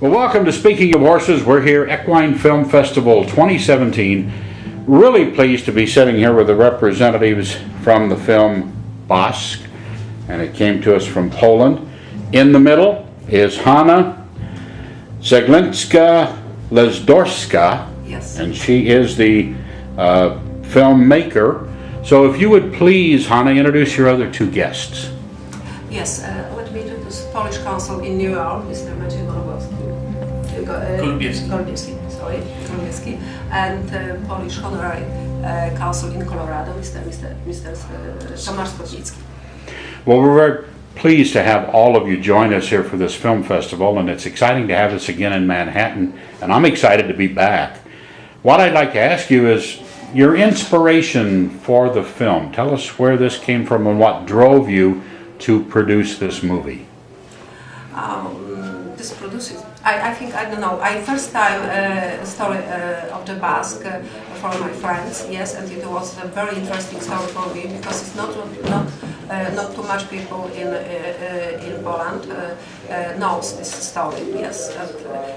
Well, welcome to Speaking of Horses. We're here, Equine Film Festival 2017. Really pleased to be sitting here with the representatives from the film Basque, and it came to us from Poland. In the middle is Hanna Zeglinska-Lezdorska, yes, and she is the filmmaker. So if you would please, Hanna, introduce your other two guests. Yes, let me introduce Polish Consul in New York, Mr. Maciej Golubowski, and Polish Honorary Consul in Colorado, Mr. Tomasz Kotnicki. Well, we're very pleased to have all of you join us here for this film festival, and it's exciting to have this again in Manhattan, and I'm excited to be back. What I'd like to ask you is your inspiration for the film. Tell us where this came from and what drove you to produce this movie. This produces, I think, I don't know, I first time story of the Basque for my friends, yes, and it was a very interesting story for me because it's not too much people in Poland knows this story, yes, and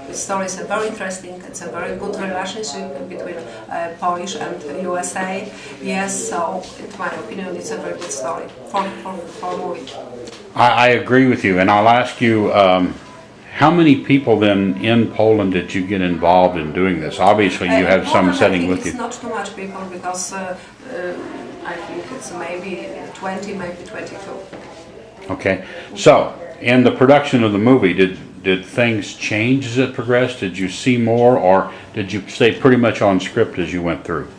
this story is very interesting. It's a very good relationship between Polish and USA, yes, so in my opinion it's a very good story for movie. I agree with you, and I'll ask you, how many people then in Poland did you get involved in doing this? Obviously you have some setting with you. It's not too much people because I think it's maybe 20, maybe 22. Okay, so in the production of the movie, did things change as it progressed? Did you see more, or did you stay pretty much on script as you went through?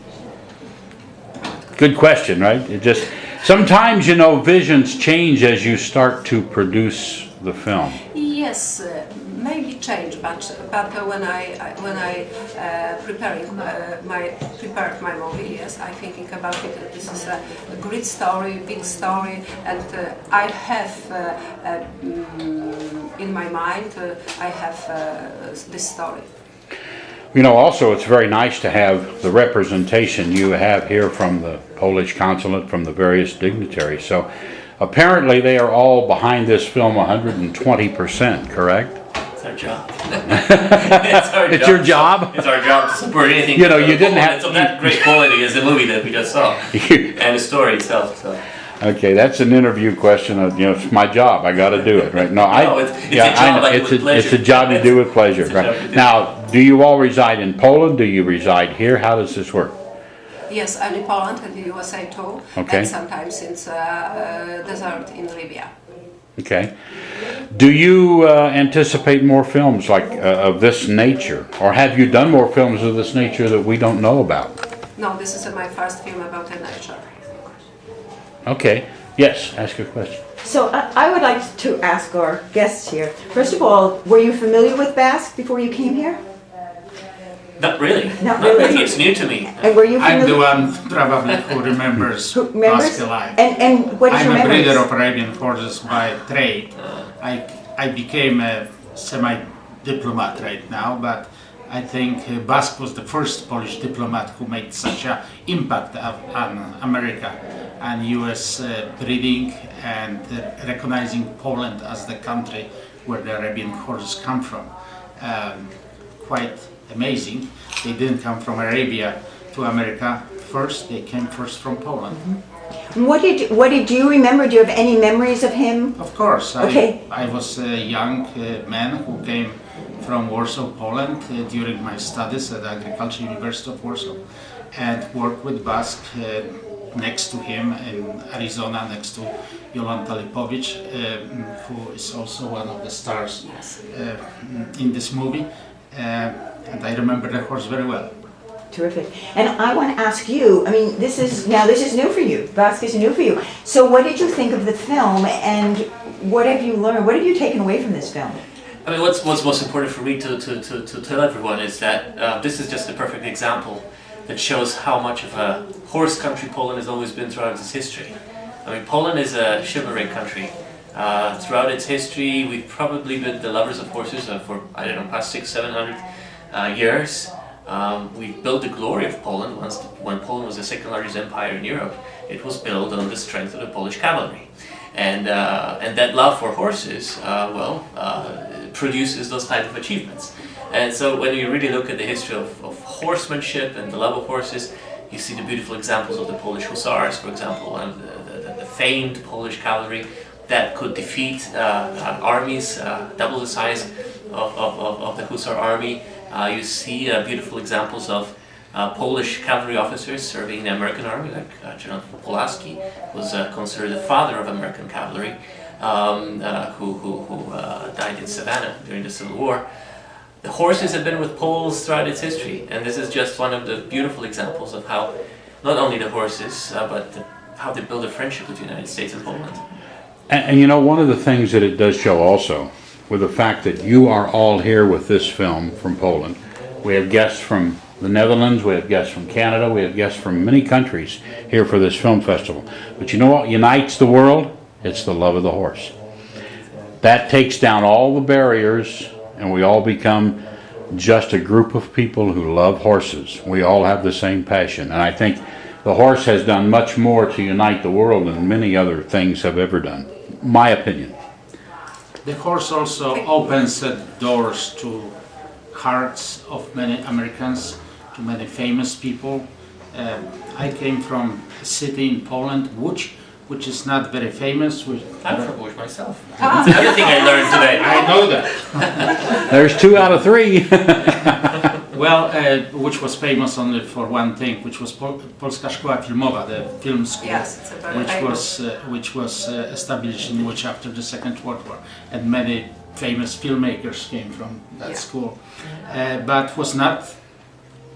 Good question, right? It just sometimes, you know, visions change as you start to produce the film. Yes, maybe change, but when I prepared my movie, yes, I thinking about it. This is a great story, big story, and I have in my mind I have this story. You know, also it's very nice to have the representation you have here from the Polish Consulate, from the various dignitaries. So apparently they are all behind this film 120%, correct? It's our job. It's your job? It's our job to support anything. You know, you didn't have... It's of that great quality as the movie that we just saw, and the story itself. So. Okay, that's an interview question of, you know, it's my job, I gotta do it, right? No, it's a job I do with pleasure. It's a job you do with pleasure, right? Now, do you all reside in Poland? Do you reside here? How does this work? Yes, I'm in Poland and the USA too, okay. And sometimes in desert in Libya. Okay. Do you anticipate more films like of this nature, or have you done more films of this nature that we don't know about? No, this is my first film about the nature. Okay. Yes, ask your question. So I would like to ask our guests here, first of all, were you familiar with Basque before you came here? Not really. Not really. It's new to me. And were you familiar? I'm the one probably who remembers Basque life. And what is your I'm a memories? breeder of Arabian horses by trade. I became a semi-diplomat right now, but I think Basque was the first Polish diplomat who made such an impact on America and US breeding and recognizing Poland as the country where the Arabian horses come from. Quite amazing. They didn't come from Arabia to America first, they came first from Poland. Mm-hmm. What did you remember? Do you have any memories of him? Of course. Okay. I was a young man who came from Warsaw, Poland during my studies at the Agricultural University of Warsaw and worked with Basque next to him in Arizona, next to Jolanta Lipovich, who is also one of the stars in this movie. And I remember the horse very well. Terrific. And I want to ask you, I mean, this is new for you. Basque is new for you. So what did you think of the film, and what have you learned? What have you taken away from this film? I mean, what's most important for me to tell everyone is that this is just a perfect example that shows how much of a horse country Poland has always been throughout its history. I mean, Poland is a chivalric country. Throughout its history, we've probably been the lovers of horses for, I don't know, past 600-700 years. We've built the glory of Poland. When Poland was the second largest empire in Europe, it was built on the strength of the Polish cavalry. And that love for horses, produces those type of achievements. And so when you really look at the history of horsemanship and the love of horses, you see the beautiful examples of the Polish Hussars, for example, and the famed Polish cavalry that could defeat armies double the size of the Hussar army. You see beautiful examples of Polish cavalry officers serving in the American army, like General Pulaski was considered the father of American cavalry, who died in Savannah during the Civil War. The horses have been with Poles throughout its history, and this is just one of the beautiful examples of how not only the horses, but how they build a friendship with the United States and Poland. And you know, one of the things that it does show also, with the fact that you are all here with this film from Poland, we have guests from the Netherlands, we have guests from Canada, we have guests from many countries here for this film festival. But you know what unites the world? It's the love of the horse. That takes down all the barriers, and we all become just a group of people who love horses. We all have the same passion, and I think the horse has done much more to unite the world than many other things have ever done. My opinion. The horse also opens doors to hearts of many Americans, to many famous people. I came from a city in Poland, Łódź, which is not very famous. I'm from Łódź myself. That's another thing I learned today. I know that. There's 2 out of 3. Well, which was famous only for one thing, which was Polska Szkoła Filmowa, the film school, Yes, it's a very famous. which was established in Łódź after the Second World War, and many famous filmmakers came from that school, but was not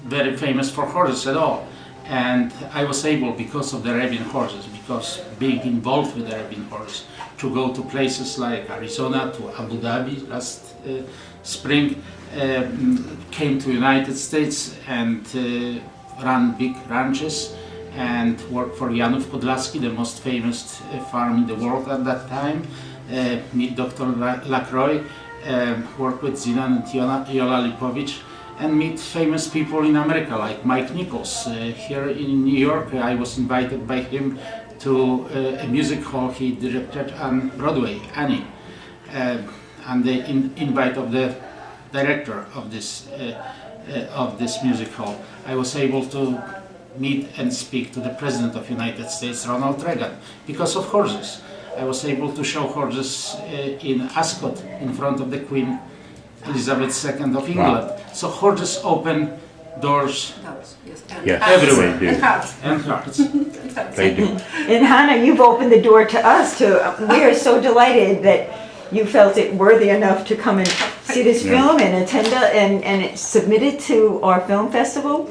very famous for horses at all. And I was able, because of the Arabian horses, because being involved with the Arabian horse, to go to places like Arizona, to Abu Dhabi last spring, came to United States and ran big ranches and worked for Janów Podlaski, the most famous farm in the world at that time. Meet Dr. Lacroix, worked with Zinan and Jola Lipowicz, and meet famous people in America like Mike Nichols. Here in New York, I was invited by him to a music hall he directed on Broadway, Annie, and the invite of the director of this music hall. I was able to meet and speak to the President of the United States, Ronald Reagan, because of horses. I was able to show horses in Ascot in front of the Queen Elizabeth II of England. Wow. So horses open doors Yes, everywhere. they do. And hearts. And hearts. They do. And Hannah, you've opened the door to us too. We are so delighted that you felt it worthy enough to come and see this film and attend and submit it to our film festival.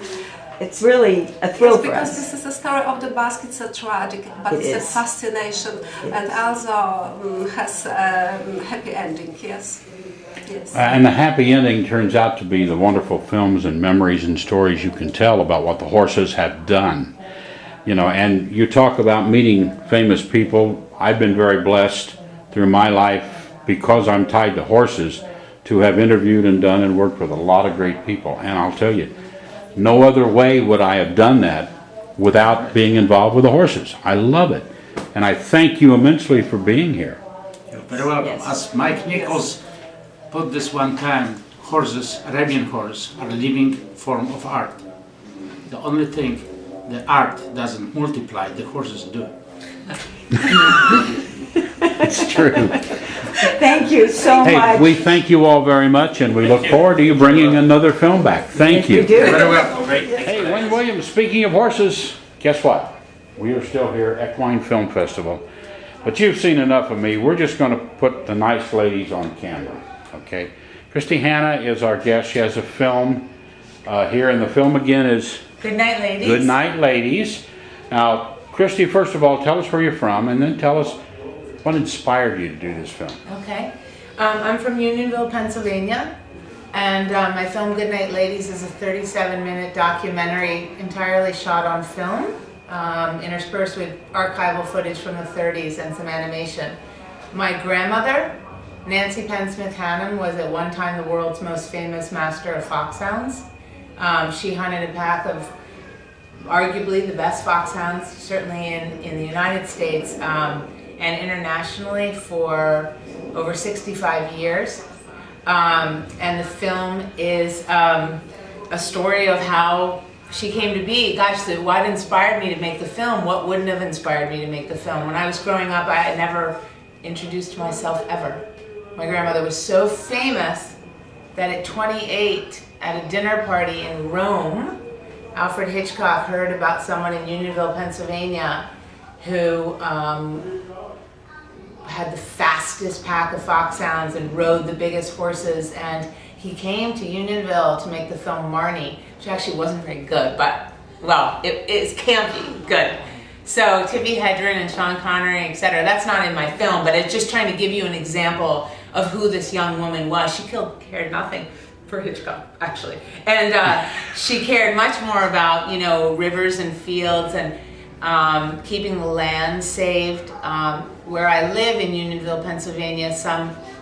It's really a thrill for because us. this is a story of the basque. It's a tragic, but It it's is. a fascination, and also has a happy ending. Yes, yes. And the happy ending turns out to be the wonderful films and memories and stories you can tell about what the horses have done. You know, and you talk about meeting famous people. I've been very blessed through my life, because I'm tied to horses, to have interviewed and done and worked with a lot of great people. And I'll tell you, no other way would I have done that without being involved with the horses. I love it. And I thank you immensely for being here. You're very welcome. Yes. As Mike Nichols put this one time, horses, Arabian horses, are a living form of art. The only thing, the art doesn't multiply, the horses do. It's true. Thank you so Hey, much. we thank you all very much, and we look forward to you bringing another film back. Thank We you. do. Very welcome. Great. Hey, Wayne Williams, speaking of horses, guess what? We are still here at Equine Film Festival. But you've seen enough of me. We're just going to put the nice ladies on camera, okay? Christy Hanna is our guest. She has a film here, and the film again is Good night, ladies. Good Night, Ladies. Now, Christy, first of all, tell us where you're from, and then tell us what inspired you to do this film. Okay. I'm from Unionville, Pennsylvania, and my film Good Night, Ladies is a 37-minute documentary entirely shot on film, interspersed with archival footage from the 30s and some animation. My grandmother, Nancy Penn Smith Hannum, was at one time the world's most famous master of foxhounds. She hunted a pack of arguably the best foxhounds, certainly in the United States and internationally, for over 65 years. And the film is a story of how she came to be. Gosh, what inspired me to make the film? What wouldn't have inspired me to make the film? When I was growing up, I had never introduced myself ever. My grandmother was so famous that at 28, at a dinner party in Rome, Alfred Hitchcock heard about someone in Unionville, Pennsylvania, who had the fastest pack of foxhounds and rode the biggest horses, and he came to Unionville to make the film Marnie, which actually wasn't very good, but, well, it is campy, good. So Tippi Hedren and Sean Connery, etc. That's not in my film, but it's just trying to give you an example of who this young woman was. She cared nothing for Hitchcock, actually. And she cared much more about, you know, rivers and fields and keeping the land saved. Where I live in Unionville, Pennsylvania,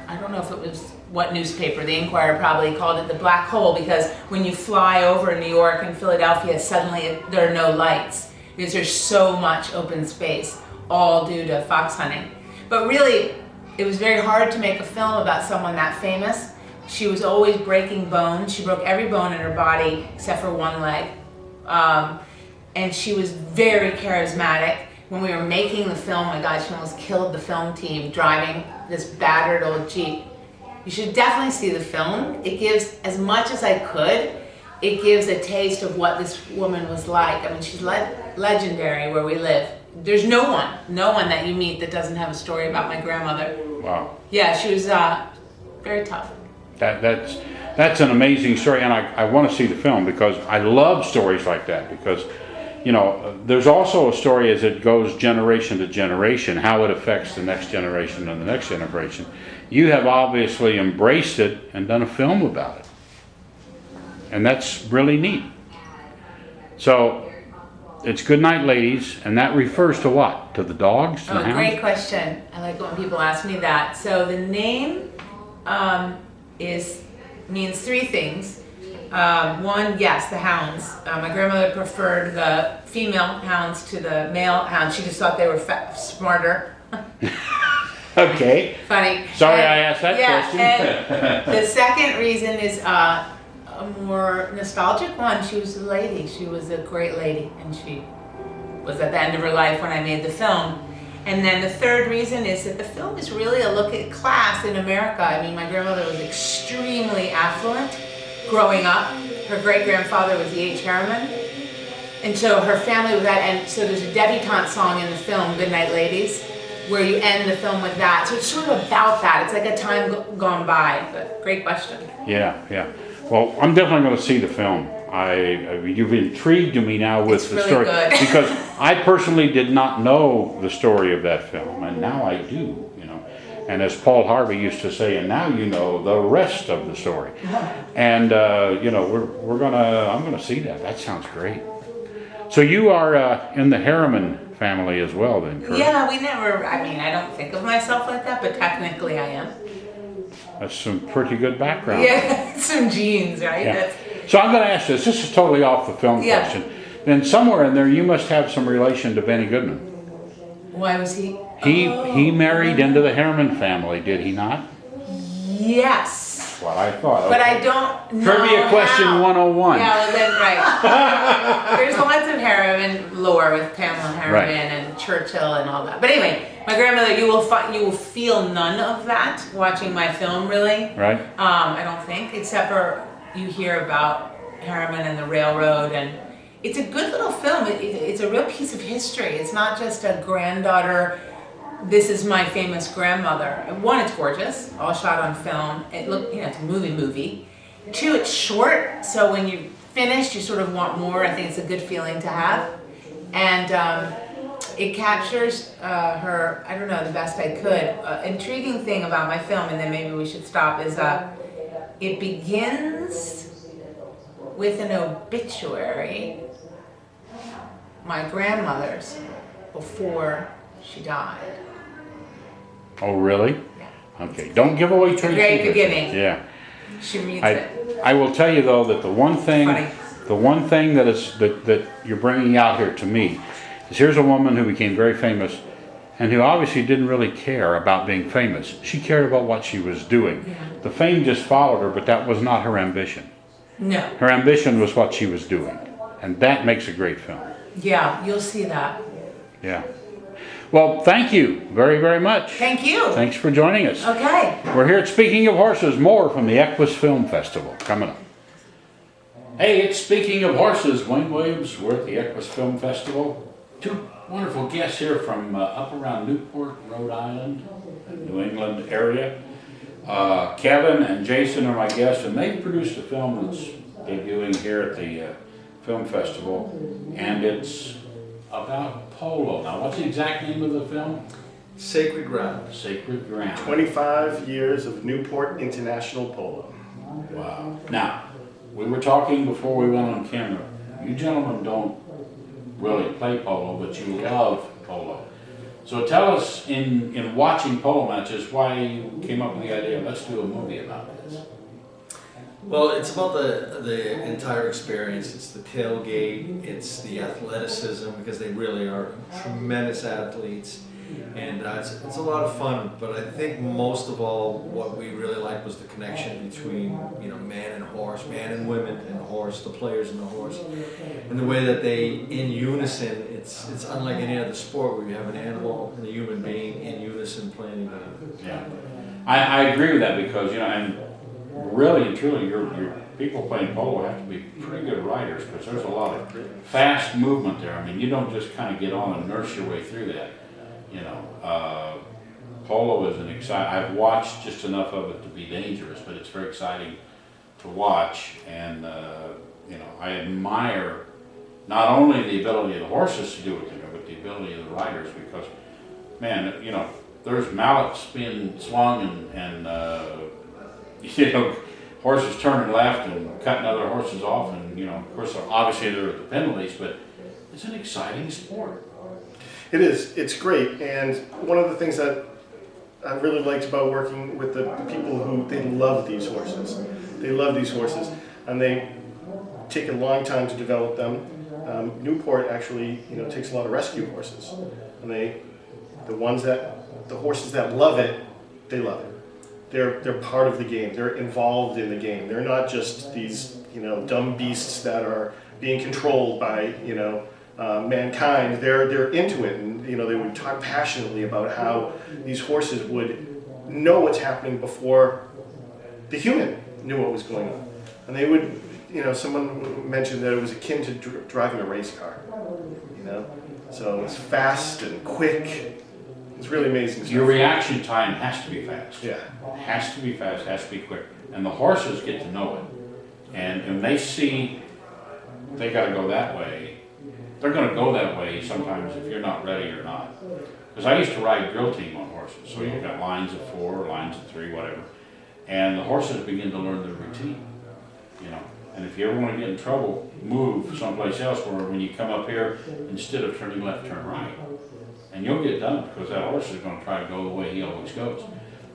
I don't know if it was what newspaper, the Inquirer probably called it the black hole, because when you fly over New York and Philadelphia, suddenly there are no lights because there's so much open space, all due to fox hunting. But really, it was very hard to make a film about someone that famous. She was always breaking bones. She broke every bone in her body except for one leg. And she was very charismatic. When we were making the film, my God, she almost killed the film team driving this battered old Jeep. You should definitely see the film. It gives, as much as I could, it gives a taste of what this woman was like. I mean, she's legendary where we live. There's no one that you meet that doesn't have a story about my grandmother. Wow. Yeah, she was very tough. That's an amazing story, and I want to see the film because I love stories like that, because, you know, there's also a story as it goes generation to generation, how it affects the next generation and the next generation. You have obviously embraced it and done a film about it. And that's really neat. So, it's Good Night Ladies, and that refers to what? To the dogs? To the hounds? Great question. I like when people ask me that. So the name means three things. One, yes, the hounds. My grandmother preferred the female hounds to the male hounds. She just thought they were smarter. Okay. Funny. Sorry I asked that question. And the second reason is a more nostalgic one. She was a lady. She was a great lady, and she was at the end of her life when I made the film. And then the third reason is that the film is really a look at class in America. I mean, my grandmother was extremely affluent growing up. Her great-grandfather was E.H. Harriman. And so her family was that, and so there's a debutante song in the film, Good Night Ladies, where you end the film with that. So it's sort of about that. It's like a time gone by, but great question. Yeah. Well, I'm definitely going to see the film. You've intrigued me now with the really story. Good. Because I personally did not know the story of that film, and now I do, you know. And as Paul Harvey used to say, and now you know the rest of the story. And, you know, I'm going to see that. That sounds great. So you are in the Harriman family as well then, correct? Yeah, I don't think of myself like that, but technically I am. That's some pretty good background. Yeah, some genes, right? Yeah. So I'm going to ask this. This is totally off the film question. Then somewhere in there you must have some relation to Benny Goodman. Why was he? He married into the Harriman family, did he not? Yes. That's what I thought. But Okay. I don't know Trivia question how. 101. Yeah, well then, right. There's lots of Harriman lore with Pamela Harriman Right. and Churchill and all that. But anyway, my grandmother, you will feel none of that watching my film, really. Right? I don't think, except for you hear about Harriman and the railroad, and it's a good little film. It's a real piece of history. It's not just a granddaughter, this is my famous grandmother. One, it's gorgeous, all shot on film. It's a movie. Two, it's short, so when you're finished, you sort of want more. I think it's a good feeling to have. And it captures her, I don't know, the best I could. Intriguing thing about my film, and then maybe we should stop, is it begins with an obituary, my grandmother's, before she died. Oh, really? Yeah. Okay. Don't give away trade Great secrets. beginning. Yeah. She reads it. I will tell you though that the one thing that you're bringing out here to me is here's a woman who became very famous and who obviously didn't really care about being famous. She cared about what she was doing. Yeah. The fame just followed her, but that was not her ambition. No. Her ambition was what she was doing, and that makes a great film. Yeah, you'll see that. Yeah. Well, thank you very, very much. Thank you. Thanks for joining us. Okay. We're here at Speaking of Horses, more from the Equus Film Festival coming up. Hey, it's Speaking of Horses. Wayne Williams, we're at the Equus Film Festival. Two wonderful guests here from up around Newport, Rhode Island, New England area. Kevin and Jason are my guests, and they've produced a film that's debuting here at the film festival, and it's about polo. Now, what's the exact name of the film? Sacred Ground. Sacred Ground. 25 years of Newport International Polo. Wow. Now, we were talking before we went on camera. You gentlemen don't really play polo, but you love polo. So tell us, in watching polo matches, why you came up with the idea, let's do a movie about this. Well, it's about the entire experience. It's the tailgate, it's the athleticism, because they really are tremendous athletes. And it's a lot of fun, but I think most of all what we really liked was the connection between, you know, man and horse, man and women and horse, the players and the horse. And the way that they, in unison, it's unlike any other sport where you have an animal and a human being in unison playing a game. Yeah, I agree with that, because, you know, and really and truly, your people playing polo have to be pretty good riders, because there's a lot of fast movement there. I mean, you don't just kind of get on and nurse your way through that. You know, polo is an exciting. I've watched just enough of it to be dangerous, but it's very exciting to watch. And you know, I admire not only the ability of the horses to do what they do, but the ability of the riders, because, man, you know, there's mallets being swung and you know, horses turning left and cutting other horses off, and, you know, of course, obviously there are the penalties, but it's an exciting sport. It is. It's great. And one of the things that I really liked about working with the people who, they love these horses. They love these horses, and they take a long time to develop them. Newport actually, you know, takes a lot of rescue horses, and the horses that love it, they love it. They're part of the game. They're involved in the game. They're not just these, you know, dumb beasts that are being controlled by, you know, mankind. They're into it, and, you know, they would talk passionately about how these horses would know what's happening before the human knew what was going on, and they would, you know, someone mentioned that it was akin to driving a race car, you know, so it's fast and quick. It's really amazing stuff. Your reaction time has to be fast. Yeah. Has to be fast, has to be quick, and the horses get to know it, and they see they got to go that way. They're going to go that way sometimes if you're not ready or not. Because I used to ride drill team on horses, so you've got lines of 4, lines of 3, whatever. And the horses begin to learn the routine, you know. And if you ever want to get in trouble, move someplace else, where when you come up here, instead of turning left, turn right. And you'll get done, because that horse is going to try to go the way he always goes.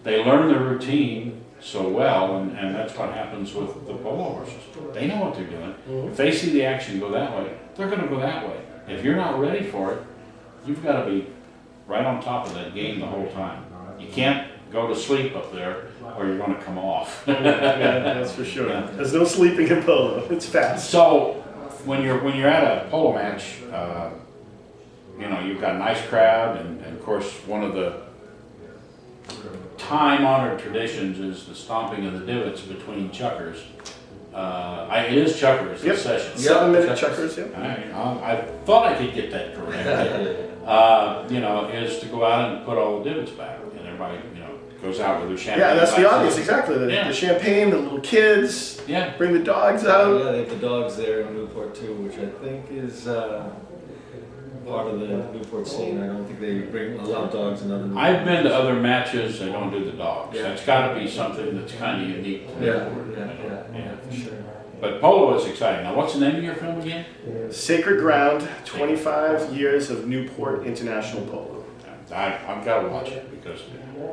They learn the routine so well, and that's what happens with the polo horses. They know what they're doing. If they see the action go that way, they're going to go that way. If you're not ready for it, you've got to be right on top of that game the whole time. You can't go to sleep up there, or you're going to come off. Yeah, that's for sure. Yeah. There's no sleeping in polo. It's fast. So when you're at a polo match, you know, you've got a nice crowd, and of course one of the time-honored traditions is the stomping of the divots between chuckers. It is chuckers, Yep. this session. 7-minute chuckers, yep. I thought I could get that correct. You know, is to go out and put all the divots back, and everybody, you know, goes out with their champagne. Yeah, that's the glasses. audience, exactly. Yeah. The champagne, the little kids, Yeah. bring the dogs out. Yeah, they have the dogs there in Newport too, which I think is part of the Newport scene. I don't think they allow dogs in other Newport. I've been to other matches, they don't do the dogs. Yeah. That's got to be something that's kind of unique to Yeah, Newport. yeah, for sure. But polo is exciting. Now, what's the name of your film again? Sacred Ground, 25 years of Newport International Polo. I've got to watch it, because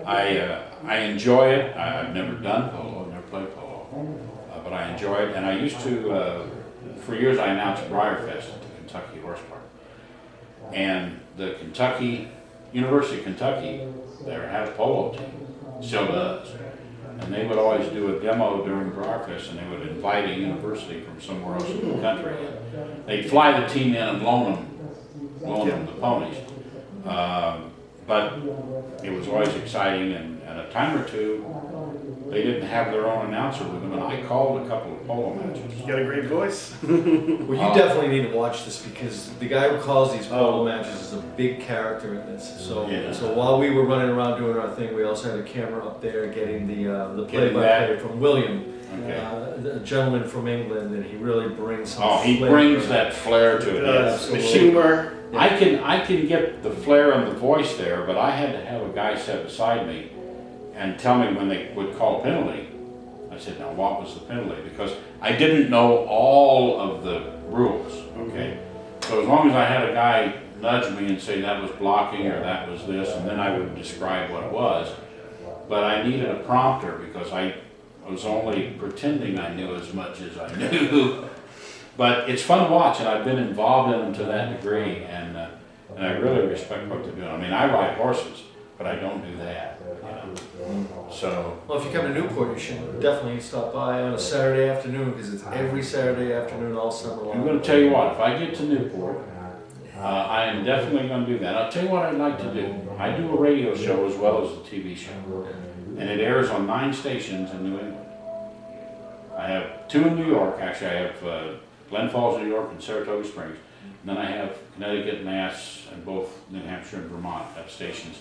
I enjoy it. I've never done polo, I've never played polo, but I enjoy it. And I used to, for years, I announced Briarfest at the Kentucky Horse Park. And the Kentucky University of Kentucky there had a polo team, still does. And they would always do a demo during breakfast, and they would invite a university from somewhere else in the country. And they'd fly the team in and loan them the ponies. But it was always exciting, and a time or two, they didn't have their own announcer with them, and I called a couple of polo matches. You got a great voice. Well, you definitely need to watch this because the guy who calls these polo matches is a big character in this. So, Yeah. so while we were running around doing our thing, we also had a camera up there getting the Getting play-by-play that. from William, Okay. a gentleman from England, and he really brings some Oh, he flavor. brings that flair to it. The absolutely. humor. I can get the flair and the voice there, but I had to have a guy sit beside me and tell me when they would call a penalty. I said, now what was the penalty? Because I didn't know all of the rules, okay? So as long as I had a guy nudge me and say that was blocking or that was this, and then I would describe what it was. But I needed a prompter because I was only pretending I knew as much as I knew. But it's fun to watch, and I've been involved in them to that degree, and I really respect what they're doing. I mean, I ride horses, but I don't do that, you know? So, Well, if you come to Newport, you should definitely stop by on a Saturday afternoon because it's every Saturday afternoon all summer long. I'm going to tell you what, if I get to Newport, I am definitely going to do that. I'll tell you what I'd like to do. I do a radio show as well as a TV show, and it airs on 9 stations in New England. I have 2 in New York, actually. I have Glen Falls, New York, and Saratoga Springs. And then I have Connecticut, Mass, and both New Hampshire and Vermont have stations.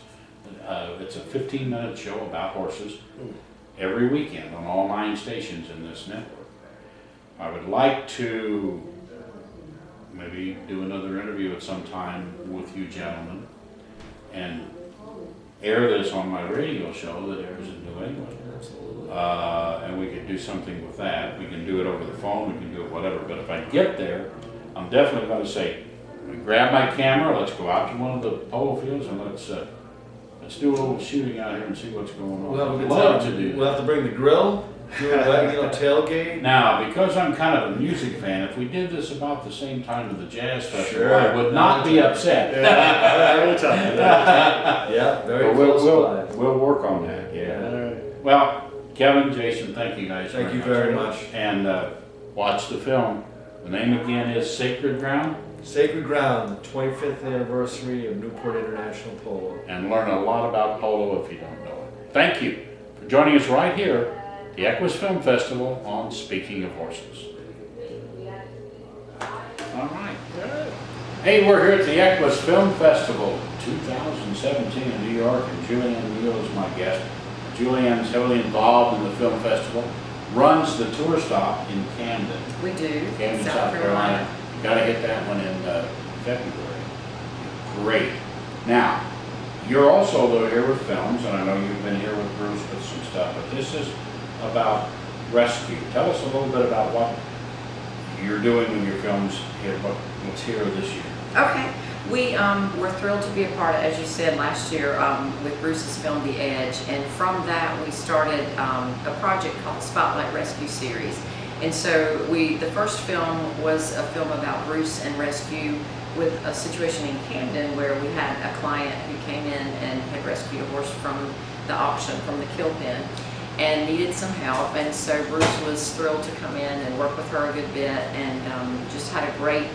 It's a 15-minute show about horses every weekend on all 9 stations in this network. I would like to maybe do another interview at some time with you gentlemen and air this on my radio show that airs in New England. And we could do something with that. We can do it over the phone, we can do it whatever. But if I get there, I'm definitely going to say, grab my camera, let's go out to one of the polo fields and let's do a little shooting out here and see what's going on. We'll have a good Love time. to do We'll that. have to bring the grill, do a tailgate. Now, because I'm kind of a music fan, if we did this about the same time of the jazz festival, Sure. I would not be upset. I will tell you. Yeah, very But close by. we'll work on that, yeah. All right. Well, Kevin, Jason, thank you guys Thank you very much. And watch the film. The name again is Sacred Ground, Sacred Ground, the 25th anniversary of Newport International Polo. and learn a lot about polo if you don't know it. Thank you for joining us right here at the Equus Film Festival on Speaking of Horses. All right. Hey, we're here at the Equus Film Festival 2017 in New York, and Julianne Neal is my guest. Julianne's heavily involved in the film festival, runs the tour stop in Camden. We do. Camden, South Carolina. You gotta hit that one in February. Great. Now, you're also though here with films, and I know you've been here with Bruce with some stuff, but this is about rescue. Tell us a little bit about what you're doing in your films here, what's here this year. Okay. We're thrilled to be a part of, as you said last year, with Bruce's film The Edge, and from that we started a project called Spotlight Rescue Series. And so the first film was a film about Bruce and rescue with a situation in Camden where we had a client who came in and had rescued a horse from the auction, from the kill pen, and needed some help. And so Bruce was thrilled to come in and work with her a good bit, and just had a great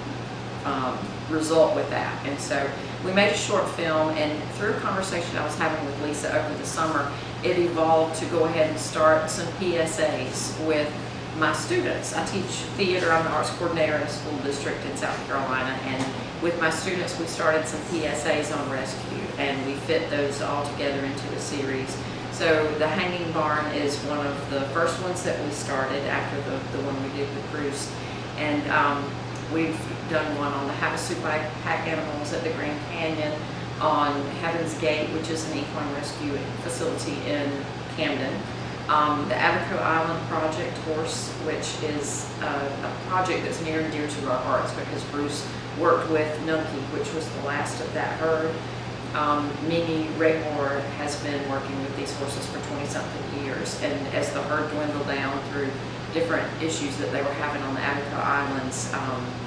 result with that. And so we made a short film, and through a conversation I was having with Lisa over the summer, it evolved to go ahead and start some PSAs with my students. I teach theater, I'm an arts coordinator in a school district in South Carolina, and with my students we started some PSAs on rescue, and we fit those all together into a series. So the Hanging Barn is one of the first ones that we started after the one we did with Bruce. And we've done one on the Havasu pack animals at the Grand Canyon, on Heaven's Gate, which is an equine rescue facility in Camden. The Abaco Island Project horse, which is a project that's near and dear to our hearts because Bruce worked with Nunky, which was the last of that herd. Mimi Raymore has been working with these horses for 20-something years, and as the herd dwindled down through different issues that they were having on the Abaco Islands,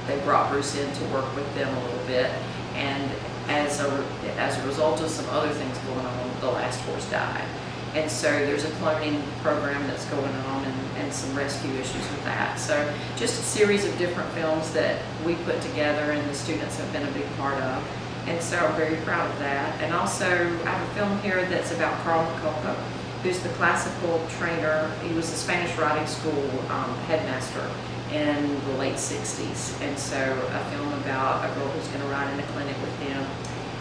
they brought Bruce in to work with them a little bit. And as a result of some other things going on, the last horse died. And so there's a cloning program that's going on and some rescue issues with that. So just a series of different films that we put together and the students have been a big part of. And so I'm very proud of that. And also I have a film here that's about Carl McCullough, who's the classical trainer. He was the Spanish riding school headmaster in the late 60s. And so a film about a girl who's going to ride in a clinic with him.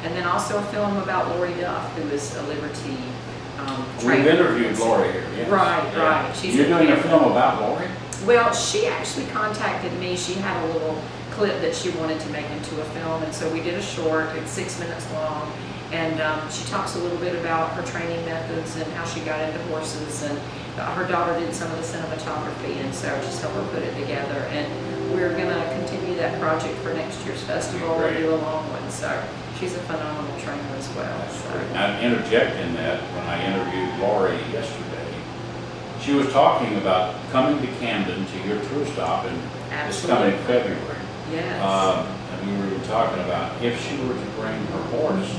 And then also a film about Lori Duff, who is a Liberty We've interviewed Lori here. Yes. Right, Yeah. right. You're doing a film about Lori? Well, she actually contacted me. She had a little clip that she wanted to make into a film, and so we did a short. It's 6 minutes long, and she talks a little bit about her training methods and how she got into horses, and her daughter did some of the cinematography, and so just helped her put it together. And we're going to continue that project for next year's festival and do a long one. So she's a phenomenal trainer as well. So. I'm interjecting that when I interviewed Lori yesterday. She was talking about coming to Camden to your tour stop in this coming February. Yes. And we were talking about if she were to bring her horse,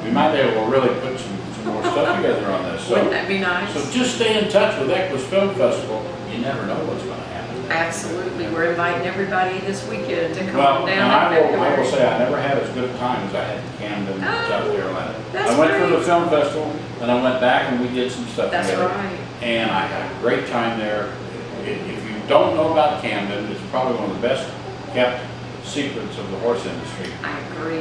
we might be able to really put some more stuff together on this. So, wouldn't that be nice? So just stay in touch with Equus Film Festival. You never know what's going to happen. Absolutely. We're inviting everybody this weekend to come Well, on and down. I will say I never had as good a time as I had in Camden, South Carolina. That's I went for the great. film festival, and I went back and we did some stuff That's together. right. And I had a great time there. If you don't know about Camden, it's probably one of the best kept secrets of the horse industry. I agree.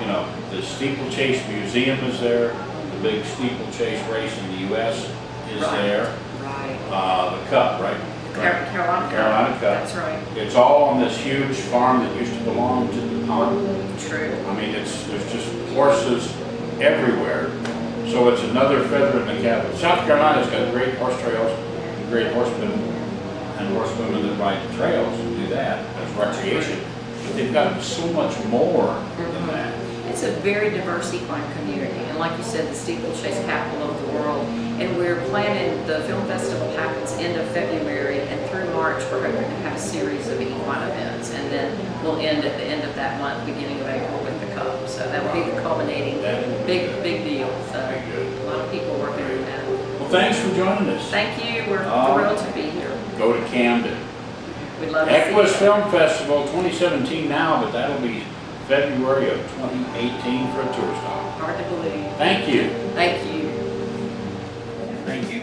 You know, the Steeplechase Museum is there. The big steeplechase race in the U.S. is Right. there. Right. The Cup, right? Carolina Cup. Cup. That's right. It's all on this huge farm that used to belong to the pond. True. I mean, there's just horses everywhere. So it's another feather in the cap. South Carolina's got great horse trails, great horsemen and horsewomen that ride trails and do that as recreation. But they've got so much more than that. It's a very diverse equine community, and like you said, the steeplechase capital of the world. And we're planning, the film festival happens end of February, and through March we're hoping to have a series of equine events, and then we'll end at the end of that month, beginning of April, with the Cup. So that will be the culminating big deal. So a lot of people working on that. Well, thanks for joining us. Thank you. We're thrilled to be here. Go to Camden. We'd love to see you. Equus Film Festival 2017 now, but that'll be February of 2018 for a tour stop. Hard to believe. Thank you. Thank you. Thank you.